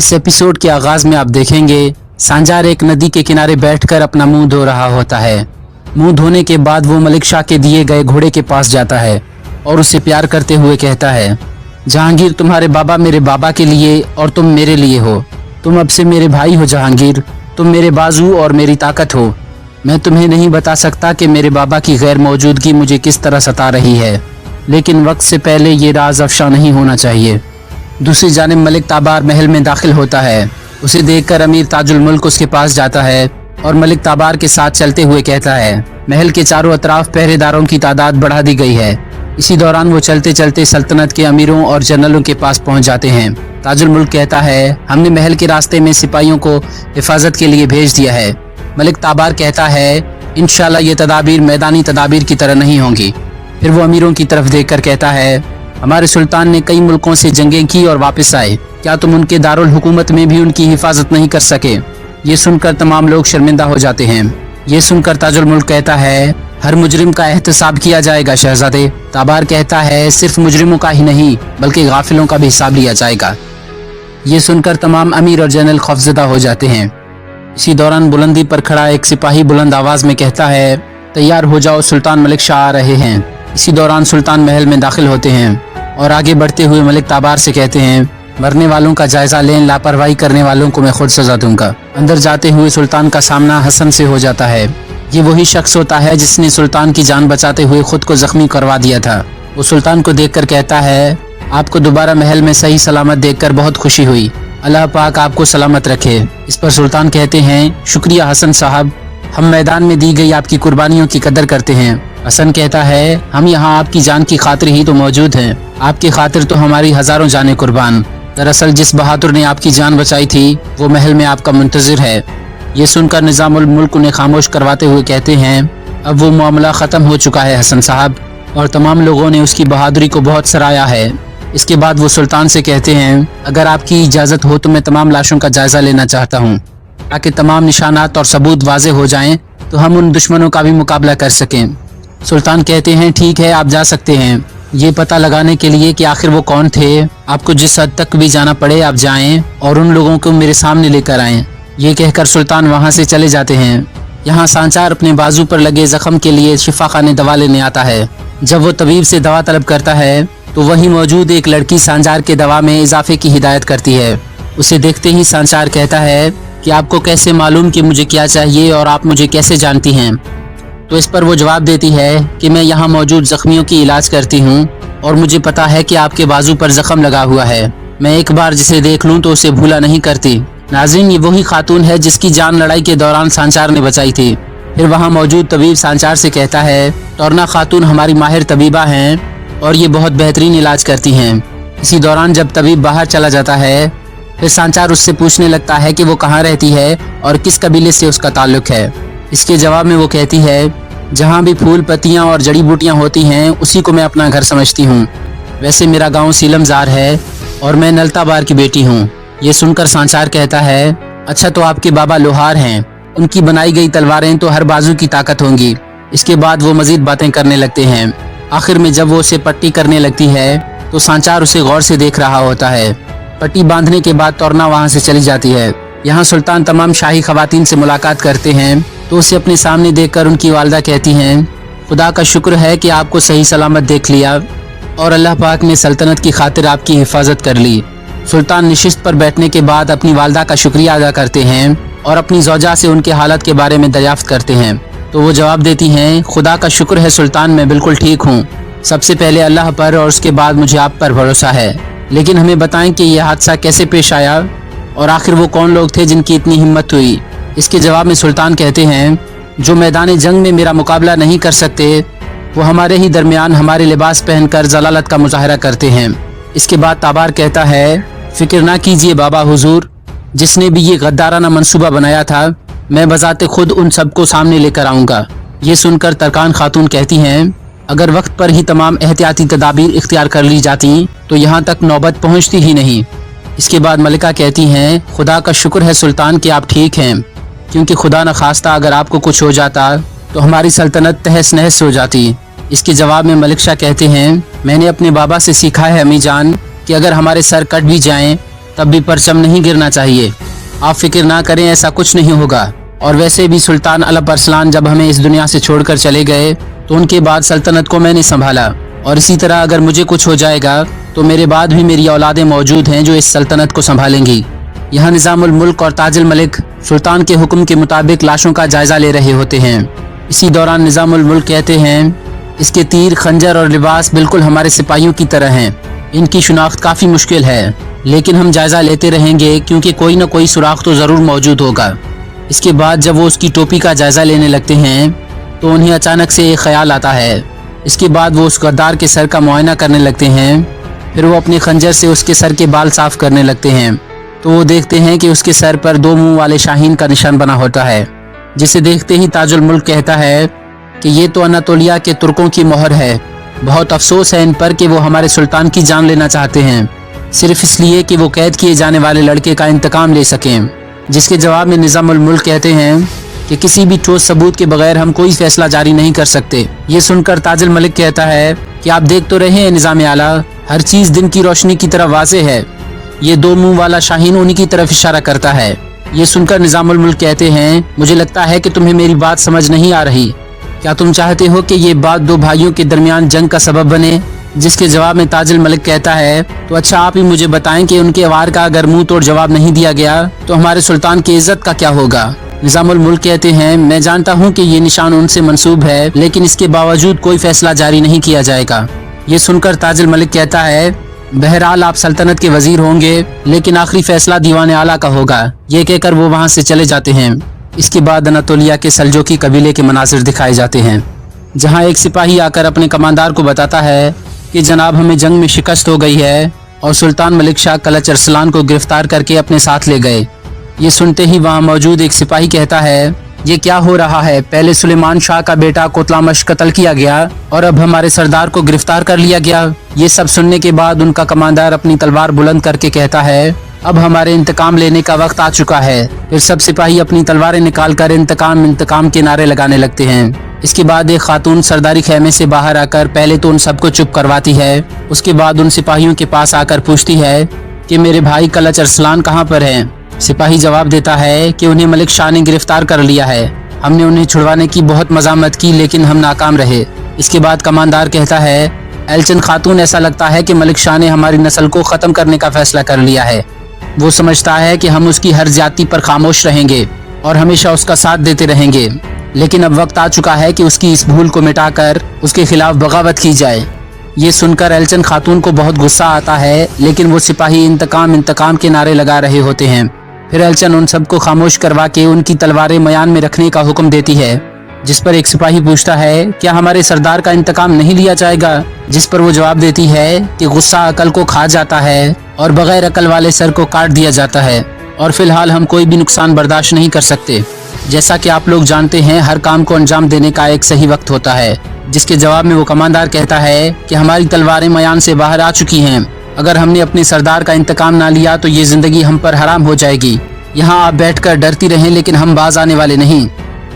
इस एपिसोड के आगाज में आप देखेंगे सांजार एक नदी के किनारे बैठकर अपना मुंह धो रहा होता है। मुंह धोने के बाद वो मलिक शाह के दिए गए घोड़े के पास जाता है और उसे प्यार करते हुए कहता है, जहांगीर तुम्हारे बाबा मेरे बाबा के लिए और तुम मेरे लिए हो। तुम अब से मेरे भाई हो जहांगीर, तुम मेरे बाजू और मेरी ताकत हो। मैं तुम्हें नहीं बता सकता कि मेरे बाबा की गैर मौजूदगी मुझे किस तरह सता रही है, लेकिन वक्त से पहले ये राज अफशा नहीं होना चाहिए। दूसरी जानिब मलिक ताबार महल में दाखिल होता है। उसे देखकर अमीर ताजुल मुल्क उसके पास जाता है और मलिक ताबार के साथ चलते हुए कहता है, महल के चारों अतराफ पहरेदारों की तादाद बढ़ा दी गई है। इसी दौरान वो चलते चलते सल्तनत के अमीरों और जनरलों के पास पहुंच जाते हैं। ताजुल मुल्क कहता है, हमने महल के रास्ते में सिपाहियों को हिफाजत के लिए भेज दिया है। मलिक ताबार कहता है, इंशाल्लाह ये तदाबीर मैदानी तदाबीर की तरह नहीं होंगी। फिर वो अमीरों की तरफ देखकर कहता है, हमारे सुल्तान ने कई मुल्कों से जंगें की और वापस आए, क्या तुम उनके दारुल हुकूमत में भी उनकी हिफाजत नहीं कर सके? ये सुनकर तमाम लोग शर्मिंदा हो जाते हैं। ये सुनकर ताजुल मुल्क कहता है, हर मुजरिम का एहतसाब किया जाएगा शहजादे। ताबार कहता है, सिर्फ मुजरिमों का ही नहीं बल्कि गाफिलों का भी हिसाब लिया जाएगा। ये सुनकर तमाम अमीर और जनरल खौफजदा हो जाते हैं। इसी दौरान बुलंदी पर खड़ा एक सिपाही बुलंद आवाज में कहता है, तैयार हो जाओ, सुल्तान मलिक शाह आ रहे हैं। इसी दौरान सुल्तान महल में दाखिल होते हैं और आगे बढ़ते हुए मलिक ताबार से कहते हैं, मरने वालों का जायजा लें, लापरवाही करने वालों को मैं खुद सजा दूंगा। अंदर जाते हुए सुल्तान का सामना हसन से हो जाता है। ये वही शख्स होता है जिसने सुल्तान की जान बचाते हुए खुद को जख्मी करवा दिया था। वो सुल्तान को देखकर कहता है, आपको दोबारा महल में सही सलामत देखकर बहुत खुशी हुई। अल्लाह पाक आपको सलामत रखे। इस पर सुल्तान कहते हैं, शुक्रिया हसन साहब, हम मैदान में दी गई आपकी कुर्बानियों की कदर करते हैं। हसन कहता है, हम यहाँ आपकी जान की खातिर ही तो मौजूद हैं। आपकी खातिर तो हमारी हजारों जानें कुर्बान। दरअसल जिस बहादुर ने आपकी जान बचाई थी वो महल में आपका मुंतजिर है। ये सुनकर निजामुल मुल्क उन्हें खामोश करवाते हुए कहते हैं, अब वो मामला ख़त्म हो चुका है हसन साहब, और तमाम लोगों ने उसकी बहादुरी को बहुत सराहा है। इसके बाद वो सुल्तान से कहते हैं, अगर आपकी इजाज़त हो तो मैं तमाम लाशों का जायज़ा लेना चाहता हूँ, ताकि तमाम निशानात और सबूत वाज़े हो जाएं तो हम उन दुश्मनों का भी मुकाबला कर सकें। सुल्तान कहते हैं, ठीक है, आप जा सकते हैं। ये पता लगाने के लिए कि आखिर वो कौन थे, आपको जिस हद तक भी जाना पड़े आप जाएं और उन लोगों को मेरे सामने लेकर आएं। ये कहकर सुल्तान वहाँ से चले जाते हैं। यहाँ सांचार अपने बाजू पर लगे जख्म के लिए शिफाखाने दवा लेने आता है। जब वो तबीब से दवा तलब करता है तो वहीं मौजूद एक लड़की सांचार के दवा में इजाफे की हिदायत करती है। उसे देखते ही सांचार कहता है कि आपको कैसे मालूम कि मुझे क्या चाहिए और आप मुझे कैसे जानती हैं? तो इस पर वो जवाब देती है कि मैं यहाँ मौजूद जख्मियों की इलाज करती हूँ और मुझे पता है कि आपके बाजू पर जख्म लगा हुआ है। मैं एक बार जिसे देख लूँ तो उसे भूला नहीं करती। नाज़रीन, ये वही खातून है जिसकी जान लड़ाई के दौरान सांचार ने बचाई थी। फिर वहाँ मौजूद तबीब सांचार से कहता है, टोरना खातून हमारी माहिर तबीबा हैं और ये बहुत बेहतरीन इलाज करती हैं। इसी दौरान जब तबीब बाहर चला जाता है फिर सांचार उससे पूछने लगता है कि वो कहाँ रहती है और किस कबीले से उसका ताल्लुक है। इसके जवाब में वो कहती है, जहाँ भी फूल पत्तियाँ और जड़ी बूटियाँ होती हैं उसी को मैं अपना घर समझती हूँ। वैसे मेरा गांव सीलमजार है और मैं नलताबार की बेटी हूँ। ये सुनकर सांचार कहता है, अच्छा तो आपके बाबा लोहार हैं, उनकी बनाई गई तलवारें तो हर बाजू की ताकत होंगी। इसके बाद वो मजीद बातें करने लगते हैं। आखिर में जब वो उसे पट्टी करने लगती है तो सांचार उसे गौर से देख रहा होता है। पट्टी बांधने के बाद तोरना वहाँ से चली जाती है। यहाँ सुल्तान तमाम शाही खवातीन से मुलाकात करते हैं तो उसे अपने सामने देखकर उनकी वालदा कहती हैं, खुदा का शुक्र है कि आपको सही सलामत देख लिया और अल्लाह पाक ने सल्तनत की खातिर आपकी हिफाजत कर ली। सुल्तान निशिस्त पर बैठने के बाद अपनी वालदा का शुक्रिया अदा करते हैं और अपनी ज़ौजा से उनके हालत के बारे में दरियाफ्त करते हैं। तो वो जवाब देती हैं, खुदा का शुक्र है सुल्तान, मैं बिल्कुल ठीक हूँ। सबसे पहले अल्लाह पर और उसके बाद मुझे आप पर भरोसा है। लेकिन हमें बताएं कि यह हादसा कैसे पेश आया और आखिर वो कौन लोग थे जिनकी इतनी हिम्मत हुई? इसके जवाब में सुल्तान कहते हैं, जो मैदान जंग में मेरा मुकाबला नहीं कर सकते वो हमारे ही दरमियान हमारे लिबास पहनकर जलालत का मुजाहरा करते हैं। इसके बाद ताबार कहता है, फिक्र ना कीजिए बाबा हुजूर, जिसने भी ये गद्दाराना मंसूबा बनाया था मैं बजाते खुद उन सबको सामने लेकर आऊँगा। ये सुनकर तरकान खातून कहती हैं, अगर वक्त पर ही तमाम एहतियाती तदाबीर इख्तियार कर ली जाती तो यहाँ तक नौबत पहुँचती ही नहीं। इसके बाद मलिका कहती हैं, खुदा का शुक्र है सुल्तान कि आप ठीक हैं, क्योंकि खुदा न खास्ता अगर आपको कुछ हो जाता तो हमारी सल्तनत तहस नहस हो जाती। इसके जवाब में मलिक शाह कहते हैं, मैंने अपने बाबा से सीखा है अम्मी जान कि अगर हमारे सर कट भी जाएं तब भी परचम नहीं गिरना चाहिए। आप फिक्र ना करें, ऐसा कुछ नहीं होगा। और वैसे भी सुल्तान अलप अरसलान जब हमें इस दुनिया से छोड़कर चले गए तो उनके बाद सल्तनत को मैंने संभाला, और इसी तरह अगर मुझे कुछ हो जाएगा तो मेरे बाद भी मेरी औलादें मौजूद हैं जो इस सल्तनत को संभालेंगी। यहाँ निज़ामुल मुल्क और ताजुल मलिक सुल्तान के हुक्म के मुताबिक लाशों का जायजा ले रहे होते हैं। इसी दौरान निज़ामुल मुल्क कहते हैं, इसके तीर, खंजर और लिबास बिल्कुल हमारे सिपाहियों की तरह हैं। इनकी शिनाख्त काफ़ी मुश्किल है, लेकिन हम जायजा लेते रहेंगे क्योंकि कोई न कोई सुराख तो ज़रूर मौजूद होगा। इसके बाद जब वो उसकी टोपी का जायजा लेने लगते हैं तो उन्हें अचानक से एक ख्याल आता है। इसके बाद वो उस गद्दार के सर का मुआयना करने लगते हैं। फिर वो अपने खंजर से उसके सर के बाल साफ करने लगते हैं तो वो देखते हैं कि उसके सर पर 2 मुंह वाले शाहीन का निशान बना होता है, जिसे देखते ही ताजुल मुल्क कहता है कि ये तो अनातोलिया के तुर्कों की मोहर है। बहुत अफसोस है इन पर कि वो हमारे सुल्तान की जान लेना चाहते हैं, सिर्फ इसलिए कि वो कैद किए जाने वाले लड़के का इंतकाम ले सकें। जिसके जवाब में निज़ामुल मुल्क कहते हैं कि किसी भी ठोस सबूत के बगैर हम कोई फैसला जारी नहीं कर सकते। ये सुनकर ताजुल मलिक कहता है कि आप देख तो रहे हैं निज़ाम आला, हर चीज़ दिन की रोशनी की तरफ वाज़ेह है। ये 2 मुंह वाला शाहीन उन्हीं की तरफ इशारा करता है। ये सुनकर निज़ामुल मुल्क कहते हैं, मुझे लगता है कि तुम्हें मेरी बात समझ नहीं आ रही। क्या तुम चाहते हो कि ये बात 2 भाइयों के दरमियान जंग का सबब बने? जिसके जवाब में ताजुल मलिक कहता है, तो अच्छा आप ही मुझे बताएं कि उनके वार का अगर मुंह तोड़ जवाब नहीं दिया गया तो हमारे सुल्तान की इज्जत का क्या होगा? निज़ामुल मुल्क कहते हैं, मैं जानता हूँ कि ये निशान उनसे मंसूब है, लेकिन इसके बावजूद कोई फैसला जारी नहीं किया जाएगा। ये सुनकर ताजुल मलिक कहता है, बहरहाल आप सल्तनत के वजीर होंगे, लेकिन आखिरी फैसला दीवान आला का होगा। ये कहकर वो वहाँ से चले जाते हैं। इसके बाद अनातोलिया के सल्जोकी कबीले के मनाजिर दिखाए जाते हैं, जहाँ एक सिपाही आकर अपने कमांडार को बताता है कि जनाब हमें जंग में शिकस्त हो गई है और सुल्तान मलिक शाह कलच अरसलान को गिरफ्तार करके अपने साथ ले गए। ये सुनते ही वहाँ मौजूद एक सिपाही कहता है, ये क्या हो रहा है? पहले सुलेमान शाह का बेटा कोतलामश कत्ल किया गया और अब हमारे सरदार को गिरफ्तार कर लिया गया। ये सब सुनने के बाद उनका कमांडर अपनी तलवार बुलंद करके कहता है, अब हमारे इंतकाम लेने का वक्त आ चुका है। फिर सब सिपाही अपनी तलवारें निकालकर इंतकाम इंतकाम के नारे लगाने लगते हैं। इसके बाद एक खातून सरदारी खेमे से बाहर आकर पहले तो उन सबको चुप करवाती है। उसके बाद उन सिपाहियों के पास आकर पूछती है कि मेरे भाई कलच अरसलान कहाँ पर हैं? सिपाही जवाब देता है कि उन्हें मलिक शाह ने गिरफ्तार कर लिया है। हमने उन्हें छुड़वाने की बहुत मज़ामत की, लेकिन हम नाकाम रहे। इसके बाद कमांडार कहता है, एलचन खातून, ऐसा लगता है कि मलिक शाह ने हमारी नस्ल को ख़त्म करने का फैसला कर लिया है। वो समझता है कि हम उसकी हर ज्यादती पर खामोश रहेंगे और हमेशा उसका साथ देते रहेंगे, लेकिन अब वक्त आ चुका है कि उसकी इस भूल को मिटाकर उसके खिलाफ बगावत की जाए। ये सुनकर एलचन खातून को बहुत गुस्सा आता है, लेकिन वो सिपाही इंतकाम इंतकाम के नारे लगा रहे होते हैं। फिर एलचन उन सबको खामोश करवा के उनकी तलवारें मयान में रखने का हुक्म देती है, जिस पर एक सिपाही पूछता है, क्या हमारे सरदार का इंतकाम नहीं लिया जाएगा? जिस पर वो जवाब देती है कि गुस्सा अकल को खा जाता है और बगैर अकल वाले सर को काट दिया जाता है, और फिलहाल हम कोई भी नुकसान बर्दाश्त नहीं कर सकते। जैसा कि आप लोग जानते हैं, हर काम को अंजाम देने का एक सही वक्त होता है। जिसके जवाब में वो कमांडर कहता है कि हमारी तलवारें मयान से बाहर आ चुकी हैं। अगर हमने अपने सरदार का इंतकाम ना लिया तो ये जिंदगी हम पर हराम हो जाएगी। यहाँ आप बैठकर डरती रहें, लेकिन हम बाज आने वाले नहीं।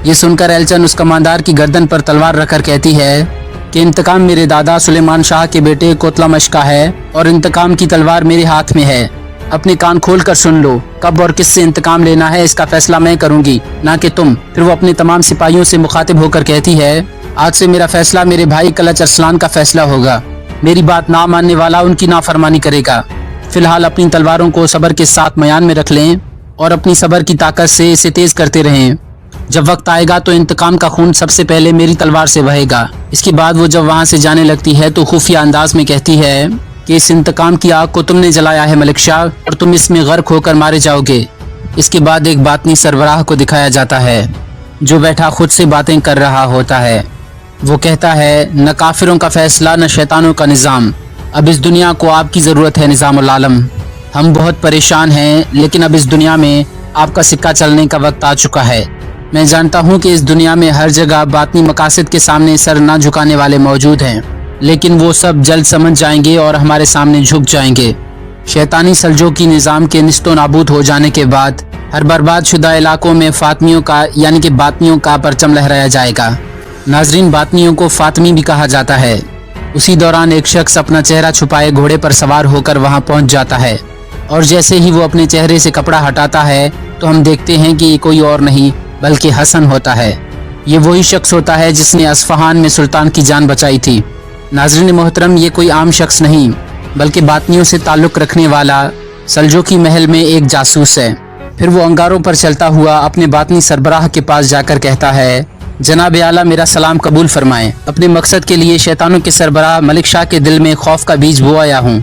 ये सुनकर एलचन उस कमांडर की गर्दन पर तलवार रखकर कहती है कि इंतकाम मेरे दादा सुलेमान शाह के बेटे कोतलामश का है और इंतकाम की तलवार मेरे हाथ में है। अपने कान खोल कर सुन लो, कब और किससे इंतकाम लेना है इसका फैसला मैं करूंगी, ना कि तुम। फिर वो अपने तमाम सिपाहियों से मुखातिब होकर कहती है, आज से मेरा फैसला मेरे भाई कलच अरसलान का फैसला होगा। मेरी बात ना मानने वाला उनकी नाफरमानी करेगा। फिलहाल अपनी तलवारों को सब्र के साथ मयान में रख लें और अपनी सब्र की ताकत से इसे तेज करते रहें। जब वक्त आएगा तो इंतकाम का खून सबसे पहले मेरी तलवार से बहेगा। इसके बाद वो जब वहाँ से जाने लगती है तो खुफिया अंदाज में कहती है कि इस इंतकाम की आग को तुमने जलाया है मलिक शाह, और तुम इसमें गर्क होकर मारे जाओगे। इसके बाद एक बातनी सरबराह को दिखाया जाता है जो बैठा खुद से बातें कर रहा होता है। वो कहता है, न काफिरों का फैसला न शैतानों का निज़ाम, अब इस दुनिया को आपकी ज़रूरत है निज़ामुल आलम। हम बहुत परेशान हैं, लेकिन अब इस दुनिया में आपका सिक्का चलने का वक्त आ चुका है। मैं जानता हूँ कि इस दुनिया में हर जगह बातनी मकासद के सामने सर न झुकाने वाले मौजूद हैं, लेकिन वो सब जल्द समझ जाएंगे और हमारे सामने झुक जाएंगे। शैतानी सल्जोकी निज़ाम के निस्तो नाबूद हो जाने के बाद हर बर्बाद शुदा इलाकों में फातमियों का यानी कि बातनियों का परचम लहराया जाएगा। नाजरीन, बातनियों को फातमी भी कहा जाता है। उसी दौरान एक शख्स अपना चेहरा छुपाए घोड़े पर सवार होकर वहां पहुंच जाता है और जैसे ही वो अपने चेहरे से कपड़ा हटाता है तो हम देखते हैं कि ये कोई और नहीं बल्कि हसन होता है। ये वही शख्स होता है जिसने अस्फहान में सुल्तान की जान बचाई थी। नाज़रीन मोहतरम, ये कोई आम शख्स नहीं बल्कि बातनियों से ताल्लुक़ रखने वाला सल्जूकी महल में एक जासूस है। फिर वो अंगारों पर चलता हुआ अपने बातनी सरबराह के पास जाकर कहता है, जनाब आला मेरा सलाम कबूल फरमाएं। अपने मकसद के लिए शैतानों के सरबराह मलिक शाह के दिल में खौफ का बीज बोआया हूँ।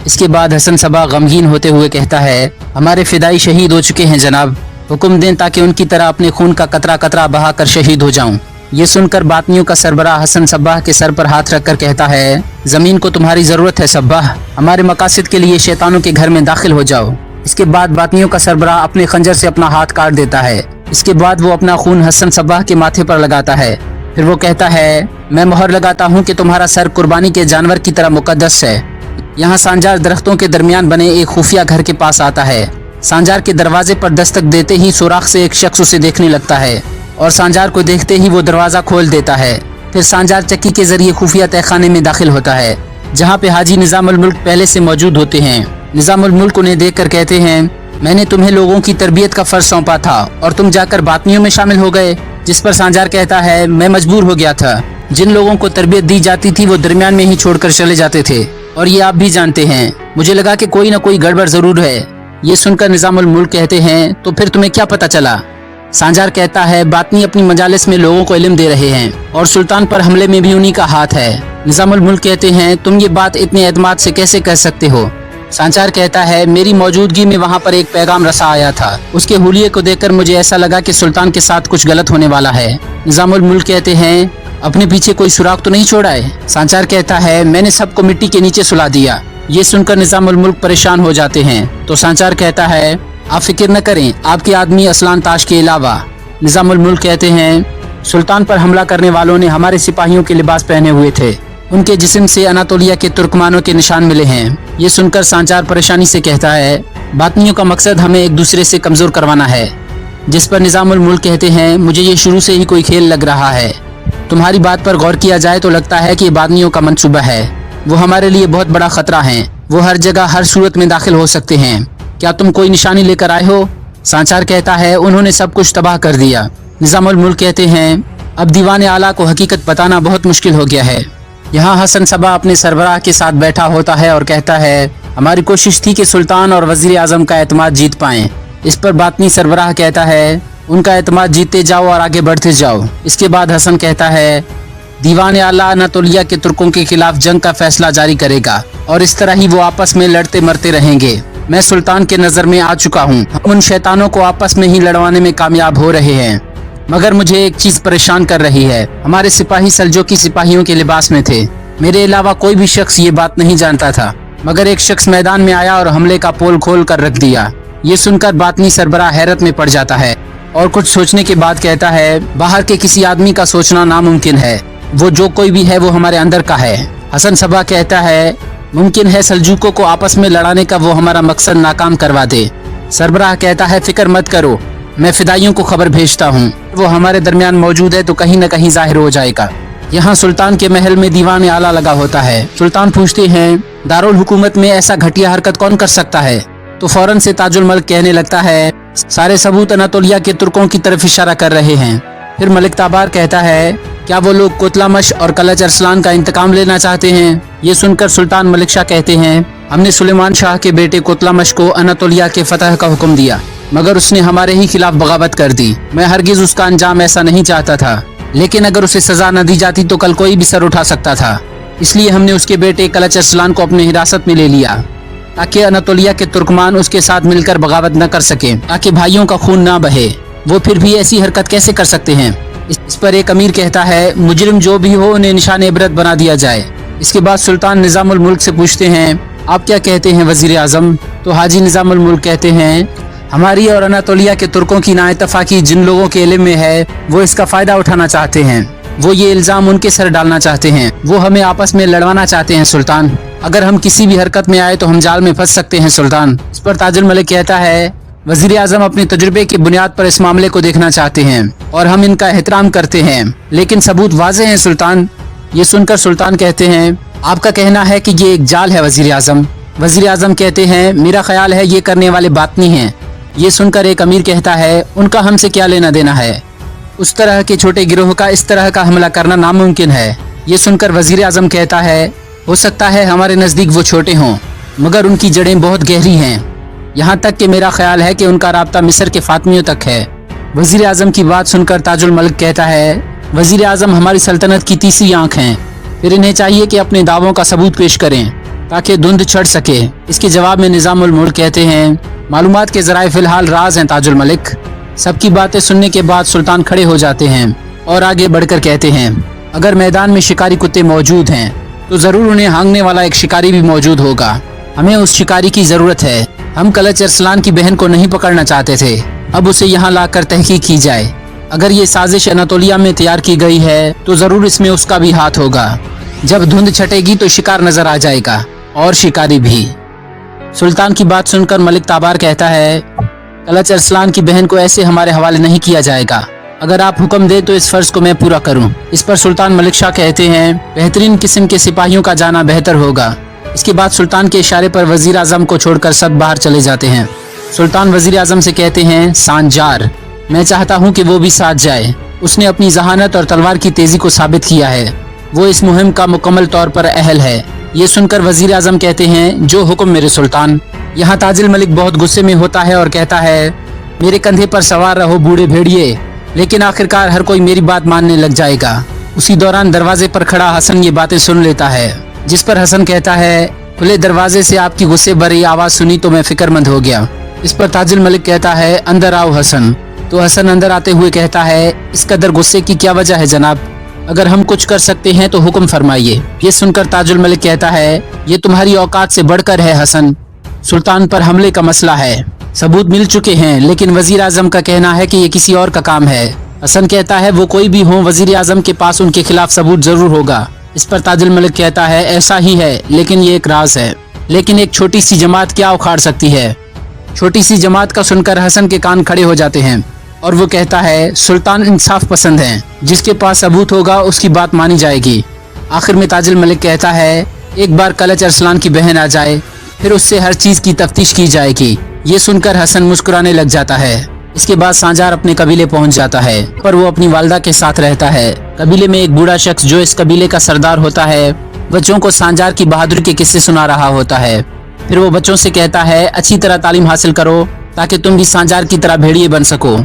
इसके बाद हसन सबा गमगीन होते हुए कहता है, हमारे फिदाई शहीद हो चुके हैं जनाब, हुक्म दें ताकि उनकी तरह अपने खून का कतरा कतरा बहा कर शहीद हो जाऊं। ये सुनकर बातनियों का सरबराह हसन सब्बाह के सर पर हाथ रखकर कहता है, जमीन को तुम्हारी जरूरत है सब्बाह, हमारे मकासद के लिए शैतानों के घर में दाखिल हो जाओ। इसके बाद बातनियों का सरबराह अपने खंजर से अपना हाथ काट देता है। इसके बाद वो अपना खून हसन सब्बाह के माथे पर लगाता है। फिर वो कहता है, मैं मोहर लगाता हूँ कि तुम्हारा सर कुर्बानी के जानवर की तरह मुकद्दस है। यहाँ सांजार दरख्तों के दरमियान बने एक खुफिया घर के पास आता है। सांजार के दरवाजे पर दस्तक देते ही सुराख से एक शख्स उसे देखने लगता है और सांजार को देखते ही वो दरवाजा खोल देता है। फिर सांजार चक्की के जरिए खुफिया तहखाने में दाखिल होता है जहाँ पे हाजी निजामुल मुल्क पहले से मौजूद होते हैं। निजामुल मुल्क उन्हें देखकर कहते हैं, मैंने तुम्हें लोगों की तरबियत का फर्ज सौंपा था और तुम जाकर बातनियों में शामिल हो गए। जिस पर सांजार कहता है, मैं मजबूर हो गया था। जिन लोगों को तरबियत दी जाती थी वो दरमियान में ही छोड़कर चले जाते थे और ये आप भी जानते हैं। मुझे लगा कि कोई न कोई गड़बड़ जरूर है। ये सुनकर निजामुल मुल्क कहते हैं, तो फिर तुम्हें क्या पता चला? सांजार कहता है, बातनी अपनी मजालिस में लोगों को इल्म दे रहे हैं और सुल्तान पर हमले में भी उन्हीं का हाथ है। निजामुल मुल्क कहते हैं, तुम ये बात इतने एतमाद से कैसे कह सकते हो? सांचार कहता है, मेरी मौजूदगी में वहाँ पर एक पैगाम रसा आया था। उसके हुलिये को देखकर मुझे ऐसा लगा कि सुल्तान के साथ कुछ गलत होने वाला है। निजामुल मुल्क कहते हैं, अपने पीछे कोई सुराग तो नहीं छोड़ा है? सांचार कहता है, मैंने सबको मिट्टी के नीचे सुला दिया। ये सुनकर निजामुल मुल्क परेशान हो जाते हैं तो सांचार कहता है, आप फिक्र न करें, आपके आदमी असलान ताश के अलावा। निजामुल मुल्क कहते हैं, सुल्तान पर हमला करने वालों ने हमारे सिपाहियों के लिबास पहने हुए थे। उनके जिस्म से अनातोलिया के तुर्कमानों के निशान मिले हैं। ये सुनकर सांचार परेशानी से कहता है, बातनियों का मकसद हमें एक दूसरे से कमजोर करवाना है। जिस पर निजामुल मुल्क कहते हैं, मुझे ये शुरू से ही कोई खेल लग रहा है। तुम्हारी बात पर गौर किया जाए तो लगता है कि बातनियों का मंसूबा है। वो हमारे लिए बहुत बड़ा खतरा है। वो हर जगह हर सूरत में दाखिल हो सकते हैं। क्या तुम कोई निशानी लेकर आए हो? सांचार कहता है, उन्होंने सब कुछ तबाह कर दिया। निजामुल मुल्क कहते हैं, अब दीवान आला को हकीकत बताना बहुत मुश्किल हो गया है। यहाँ हसन सबा अपने सरबराह के साथ बैठा होता है और कहता है, हमारी कोशिश थी कि सुल्तान और वजीर आजम का एतमाद जीत पाएं। इस पर बातनी सरबराह कहता है, उनका एतमाद जीतते जाओ और आगे बढ़ते जाओ। इसके बाद हसन कहता है, दीवान आला अनातोलिया के तुर्कों के खिलाफ जंग का फैसला जारी करेगा और इस तरह ही वो आपस में लड़ते मरते रहेंगे। मैं सुल्तान के नजर में आ चुका हूँ। हम उन शैतानों को आपस में ही लड़वाने में कामयाब हो रहे हैं, मगर मुझे एक चीज परेशान कर रही है। हमारे सिपाही सल्जूकी सिपाहियों के लिबास में थे। मेरे अलावा कोई भी शख्स ये बात नहीं जानता था, मगर एक शख्स मैदान में आया और हमले का पोल खोल कर रख दिया। ये सुनकर बातनी सरबराह हैरत में पड़ जाता है और कुछ सोचने के बाद कहता है, बाहर के किसी आदमी का सोचना नामुमकिन है। वो जो कोई भी है वो हमारे अंदर का है। हसन सबा कहता है, मुमकिन है सल्जूकों को आपस में लड़ाने का वो हमारा मकसद नाकाम करवा दे। सरबराह कहता है, फिक्र मत करो, मैं फिदाइयों को खबर भेजता हूँ। वो हमारे दरमियान मौजूद है तो कहीं न कहीं जाहिर हो जाएगा। यहाँ सुल्तान के महल में दीवान आला लगा होता है। सुल्तान पूछते हैं, दारुल हुकूमत में ऐसा घटिया हरकत कौन कर सकता है? तो फौरन से ताजुल मलिक कहने लगता है, सारे सबूत अनातोलिया के तुर्कों की तरफ इशारा कर रहे हैं। फिर मलिक ताबार कहता है, क्या वो लोग कुतलामश और कलच अरसलान का इंतकाम लेना चाहते हैं? ये सुनकर सुल्तान मलिक शाह कहते हैं, हमने सुलेमान शाह के बेटे कुतलामश को अनातोलिया के फतह का हुक्म दिया, मगर उसने हमारे ही खिलाफ बगावत कर दी। मैं हरगिज उसका अंजाम ऐसा नहीं चाहता था, लेकिन अगर उसे सजा न दी जाती तो कल कोई भी सर उठा सकता था। इसलिए हमने उसके बेटे कलच अरसलान को अपने हिरासत में ले लिया ताकि अनातोलिया के तुर्कमान उसके साथ मिलकर बगावत न कर सके, ताकि भाइयों का खून ना बहे। वो फिर भी ऐसी हरकत कैसे कर सकते हैं? इस पर एक अमीर कहता है, मुजरिम जो भी हो उन्हें निशान इबरत बना दिया जाए। इसके बाद सुल्तान निजामुल मुल्क से पूछते हैं, आप क्या कहते हैं वजीर आजम? तो हाजी निजामुल मुल्क कहते हैं, हमारी और अनातोलिया के तुर्कों की नाइतफाकी जिन लोगों के इल्म में है वो इसका फायदा उठाना चाहते हैं। वो ये इल्जाम उनके सर डालना चाहते हैं। वो हमें आपस में लड़वाना चाहते हैं सुल्तान। अगर हम किसी भी हरकत में आए तो हम जाल में फंस सकते हैं सुल्तान। इस पर ताजुल मलिक कहता है, वजीर आजम अपने तजुर्बे की बुनियाद पर इस मामले को देखना चाहते हैं और हम इनका एहतराम करते हैं, लेकिन सबूत वाज़े हैं सुल्तान। ये सुनकर सुल्तान कहते हैं, आपका कहना है कि ये एक जाल है वजीर आजम। वजीर आजम कहते हैं, मेरा ख्याल है ये करने वाले बातनी हैं। ये सुनकर एक अमीर कहता है, उनका हमसे क्या लेना देना है। उस तरह के छोटे गिरोह का इस तरह का हमला करना नामुमकिन है। ये सुनकर वजीर आजम कहता है, हो सकता है हमारे नज़दीक वो छोटे हों, मगर उनकी जड़ें बहुत गहरी हैं। यहाँ तक कि मेरा ख्याल है कि उनका राब्ता मिस्र के फातमियों तक है। वजीर आजम की बात सुनकर ताजुल मलिक कहता है, वजीर आजम हमारी सल्तनत की तीसरी आंख हैं, फिर इन्हें चाहिए कि अपने दावों का सबूत पेश करें ताकि धुंध चढ़ सके। इसके जवाब में निज़ामुल मुल्क कहते हैं, मालूमात के ज़राए फ़िलहाल राज हैं ताजुल मलिक। सबकी बातें सुनने के बाद सुल्तान खड़े हो जाते हैं और आगे बढ़कर कहते हैं, अगर मैदान में शिकारी कुत्ते मौजूद हैं तो ज़रूर उन्हें हांगने वाला एक शिकारी भी मौजूद होगा। हमें उस शिकारी की ज़रूरत है। हम कलच अरसलान की बहन को नहीं पकड़ना चाहते थे, अब उसे यहाँ लाकर तहकीक की जाए। अगर ये साजिश अनातोलिया में तैयार की गई है तो ज़रूर इसमें उसका भी हाथ होगा। जब धुंध छटेगी तो शिकार नजर आ जाएगा और शिकारी भी। सुल्तान की बात सुनकर मलिक ताबार कहता है, कलच अरसलान की बहन को ऐसे हमारे हवाले नहीं किया जाएगा। अगर आप हुक्म दे तो इस फर्ज को मैं पूरा करूं। इस पर सुल्तान मलिक शाह कहते हैं, बेहतरीन किस्म के सिपाहियों का जाना बेहतर होगा। इसके बाद सुल्तान के इशारे पर वजीर आजम को छोड़कर सब बाहर चले जाते हैं। सुल्तान वजीर आजम से कहते हैं, सांजार, मैं चाहता हूँ कि वो भी साथ जाए। उसने अपनी जहानत और तलवार की तेजी को साबित किया है। वो इस मुहिम का मुकम्मल तौर पर अहल है। ये सुनकर वजीर आजम कहते हैं, जो हुक्म मेरे सुल्तान। यहाँ ताजुल मलिक बहुत गुस्से में होता है और कहता है, मेरे कंधे पर सवार रहो बूढ़े भेड़िए, लेकिन आखिरकार हर कोई मेरी बात मानने लग जाएगा। उसी दौरान दरवाजे पर खड़ा हसन ये बातें सुन लेता है, जिस पर हसन कहता है, खुले दरवाजे से आपकी गुस्से भरी आवाज सुनी तो मैं फिक्रमंद हो गया। इस पर ताजुल मलिक कहता है, अंदर आओ हसन। तो हसन अंदर आते हुए कहता है, इस कदर गुस्से की क्या वजह है जनाब? अगर हम कुछ कर सकते हैं तो हुक्म फरमाइए। ये सुनकर ताजुल मलिक कहता है, ये तुम्हारी औकात से बढ़कर है हसन। सुल्तान पर हमले का मसला है, सबूत मिल चुके हैं, लेकिन वजीर आजम का कहना है कि ये किसी और का काम है। हसन कहता है, वो कोई भी हो, वजीर आजम के पास उनके खिलाफ सबूत जरूर होगा। इस पर ताजुल मलिक कहता है, ऐसा ही है, लेकिन ये एक राज है। लेकिन एक छोटी सी जमात क्या उखाड़ सकती है? छोटी सी जमात का सुनकर हसन के कान खड़े हो जाते हैं और वो कहता है, सुल्तान इंसाफ पसंद है, जिसके पास सबूत होगा उसकी बात मानी जाएगी। आखिर में ताजुल मलिक कहता है, एक बार कलच अरसलान की बहन आ जाए, फिर उससे हर चीज की तफ्तीश की जाएगी। ये सुनकर हसन मुस्कुराने लग जाता है। इसके बाद सांजार अपने कबीले पहुंच जाता है, पर वो अपनी वालदा के साथ रहता है। कबीले में एक बूढ़ा शख्स जो इस कबीले का सरदार होता है, बच्चों को सांजार की बहादुरी के किस्से सुना रहा होता है। फिर वो बच्चों से कहता है, अच्छी तरह तालीम हासिल करो ताकि तुम भी सांजार की तरह भेड़िए बन सको।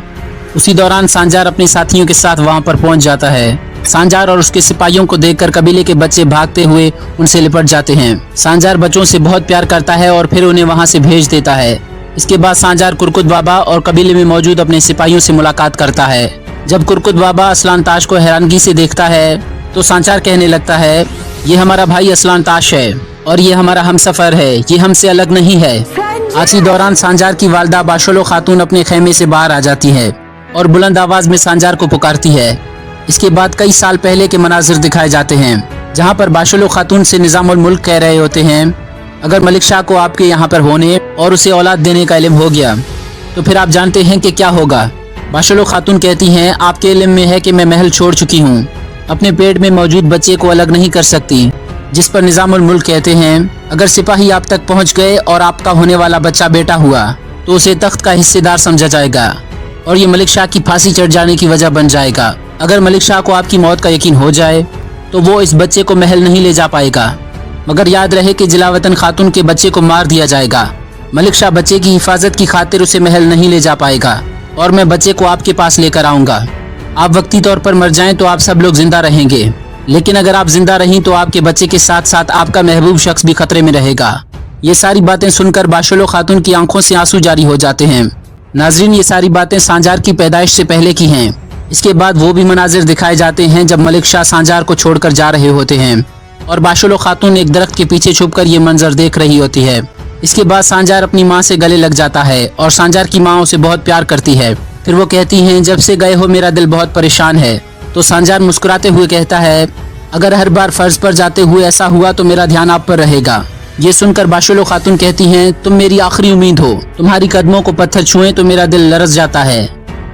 उसी दौरान सांजार अपने साथियों के साथ वहां पर पहुंच जाता है। सांजार और उसके सिपाहियों को देखकर कबीले के बच्चे भागते हुए उनसे लिपट जाते हैं। सांजार बच्चों से बहुत प्यार करता है और फिर उन्हें वहां से भेज देता है। इसके बाद सांजार कुरकुत बाबा और कबीले में मौजूद अपने सिपाहियों से मुलाकात करता है। जब कुरकुत बाबा असलान ताश को हैरानगी से देखता है तो सांजार कहने लगता है, ये हमारा भाई असलान ताश है और ये हमारा हमसफर है, ये हमसे अलग नहीं है। आखिरी दौरान सांजार की वालदा बाशलो खातून अपने खेमे से बाहर आ जाती है और बुलंद आवाज में सांजार को पुकारती है। इसके बाद कई साल पहले के मनाजिर दिखाए जाते हैं, जहाँ पर बाशलो खातून से निज़ामुल मुल्क कह रहे होते हैं, अगर मलिक शाह को आपके यहाँ पर होने और उसे औलाद देने का इल्म हो गया तो फिर आप जानते हैं कि क्या होगा। बाशलो खातून कहती हैं, आपके इल्म में है कि मैं महल छोड़ चुकी हूँ, अपने पेट में मौजूद बच्चे को अलग नहीं कर सकती। जिस पर निज़ामुल मुल्क कहते हैं, अगर सिपाही आप तक पहुँच गए और आपका होने वाला बच्चा बेटा हुआ तो उसे तख्त का हिस्सेदार समझा जाएगा और ये मलिक शाह की फांसी चढ़ जाने की वजह बन जाएगा। अगर मलिक शाह को आपकी मौत का यकीन हो जाए तो वो इस बच्चे को महल नहीं ले जा पाएगा, मगर याद रहे कि जिलावतन खातून के बच्चे को मार दिया जाएगा। मलिक शाह बच्चे की हिफाजत की खातिर उसे महल नहीं ले जा पाएगा और मैं बच्चे को आपके पास लेकर आऊँगा। आप वक्ती तौर पर मर जाएं तो आप सब लोग जिंदा रहेंगे, लेकिन अगर आप जिंदा रहीं तो आपके बच्चे के साथ साथ आपका महबूब शख्स भी खतरे में रहेगा। ये सारी बातें सुनकर बाशलो खातून की आंखों से आंसू जारी हो जाते हैं। नाजरीन, ये सारी बातें सांजार की पैदाइश से पहले की हैं। इसके बाद वो भी मनाजिर दिखाए जाते हैं जब मलिक शाह सांजार को छोड़कर जा रहे होते हैं और बाशलो खातून एक दरख्त के पीछे छुपकर ये मंजर देख रही होती है। इसके बाद सांजार अपनी माँ से गले लग जाता है और सांजार की माँ उसे बहुत प्यार करती है। फिर वो कहती हैं, जब से गए हो मेरा दिल बहुत परेशान है। तो सांजार मुस्कुराते हुए कहता है, अगर हर बार फर्ज पर जाते हुए ऐसा हुआ तो मेरा ध्यान आप पर रहेगा। ये सुनकर बाशलो खातून कहती हैं, तुम मेरी आखिरी उम्मीद हो, तुम्हारी कदमों को पत्थर छुए तो मेरा दिल लरस जाता है।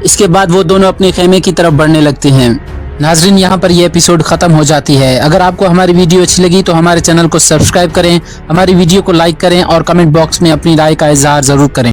इसके बाद वो दोनों अपने खेमे की तरफ बढ़ने लगते हैं। नाजरीन, यहाँ पर ये एपिसोड खत्म हो जाती है। अगर आपको हमारी वीडियो अच्छी लगी तो हमारे चैनल को सब्सक्राइब करें, हमारी वीडियो को लाइक करें और कमेंट बॉक्स में अपनी राय का इजहार जरूर करें।